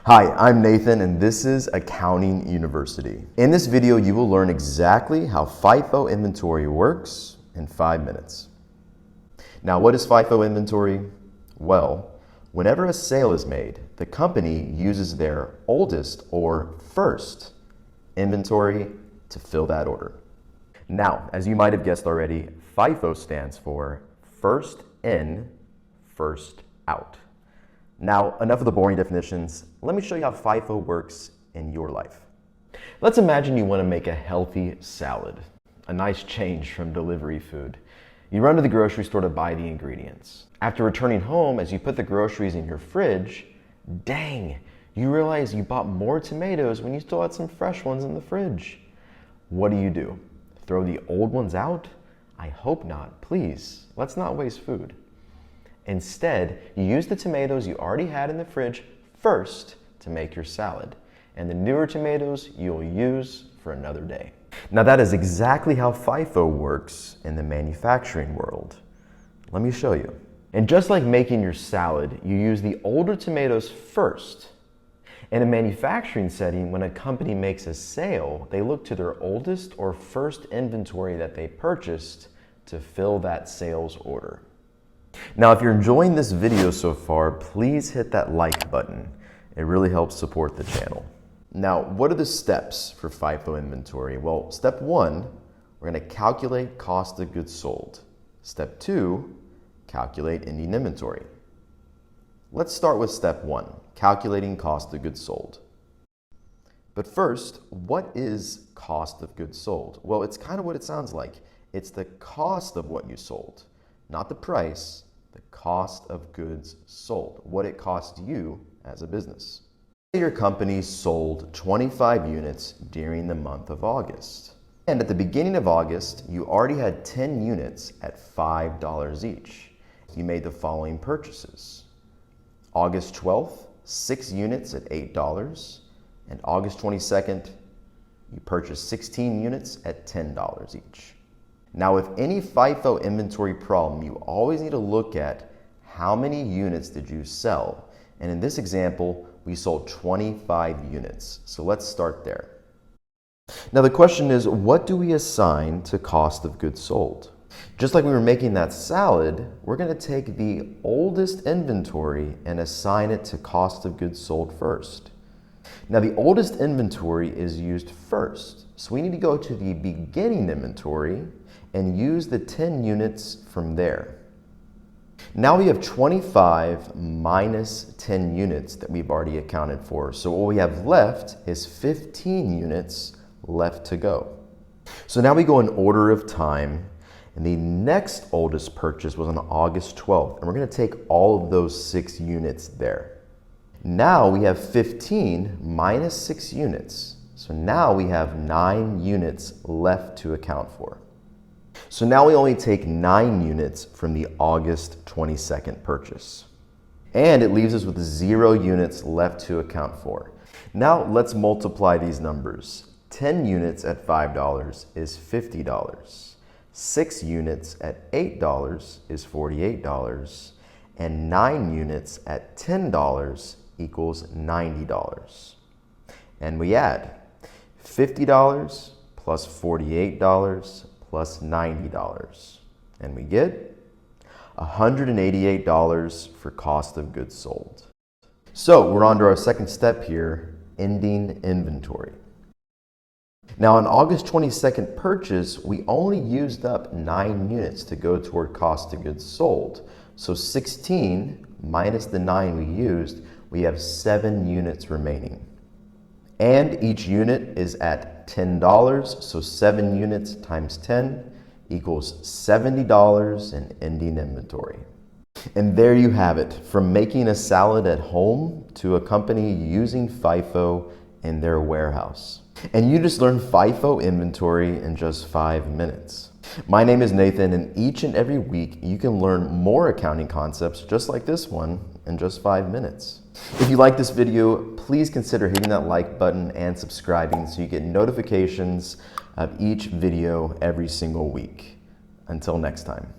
Hi, I'm Nathan and this is Accounting University. In this video, you will learn exactly how FIFO inventory works in 5 minutes. Now, what is FIFO inventory? Well, whenever a sale is made, the company uses their oldest or first inventory to fill that order. Now, as you might have guessed already, FIFO stands for first in, first out. Now, enough of the boring definitions. Let me show you how FIFO works in your life. Let's imagine you want to make a healthy salad, a nice change from delivery food. You run to the grocery store to buy the ingredients. After returning home, as you put the groceries in your fridge, dang, you realize you bought more tomatoes when you still had some fresh ones in the fridge. What do? Throw the old ones out? I hope not. Please, let's not waste food. Instead, you use the tomatoes you already had in the fridge first to make your salad, and the newer tomatoes you'll use for another day. Now that is exactly how FIFO works in the manufacturing world. Let me show you. And just like making your salad, you use the older tomatoes first. In a manufacturing setting, when a company makes a sale, they look to their oldest or first inventory that they purchased to fill that sales order. Now, if you're enjoying this video so far, please hit that like button. It really helps support the channel. Now, what are the steps for FIFO inventory? Well, step 1, we're going to calculate cost of goods sold. Step 2, calculate ending inventory. Let's start with step 1, calculating cost of goods sold. But first, what is cost of goods sold? Well, it's kind of what it sounds like. It's the cost of what you sold, not the price. The cost of goods sold, what it cost you as a business. Your company sold 25 units during the month of August. And at the beginning of August, you already had 10 units at $5 each. You made the following purchases. August 12th, 6 units at $8. And August 22nd, you purchased 16 units at $10 each. Now, with any FIFO inventory problem, you always need to look at how many units did you sell. And in this example, we sold 25 units. So let's start there. Now, the question is, what do we assign to cost of goods sold? Just like we were making that salad, we're going to take the oldest inventory and assign it to cost of goods sold first. Now, the oldest inventory is used first. So we need to go to the beginning inventory and use the 10 units from there. Now we have 25 minus 10 units that we've already accounted for. So what we have left is 15 units left to go. So now we go in order of time, and the next oldest purchase was on August 12th, and we're going to take all of those 6 units there. Now we have 15 minus 6 units. So now we have 9 units left to account for. So now we only take 9 units from the August 22nd purchase. And it leaves us with 0 units left to account for. Now let's multiply these numbers. 10 units at $5 is $50. 6 units at $8 is $48. And 9 units at $10 equals $90. And we add $50 plus $48 plus $90, and we get $188 for cost of goods sold. So we're on to our second step here, ending inventory. Now on August 22nd purchase, we only used up 9 units to go toward cost of goods sold. So 16 minus the 9 we used, we have 7 units remaining. And each unit is at $10, so 7 units times 10 equals $70 in ending inventory. And there you have it, from making a salad at home to a company using FIFO in their warehouse. And you just learned FIFO inventory in just 5 minutes. My name is Nathan, and each and every week you can learn more accounting concepts just like this one in just 5 minutes. If you like this video, please consider hitting that like button and subscribing so you get notifications of each video every single week. Until next time.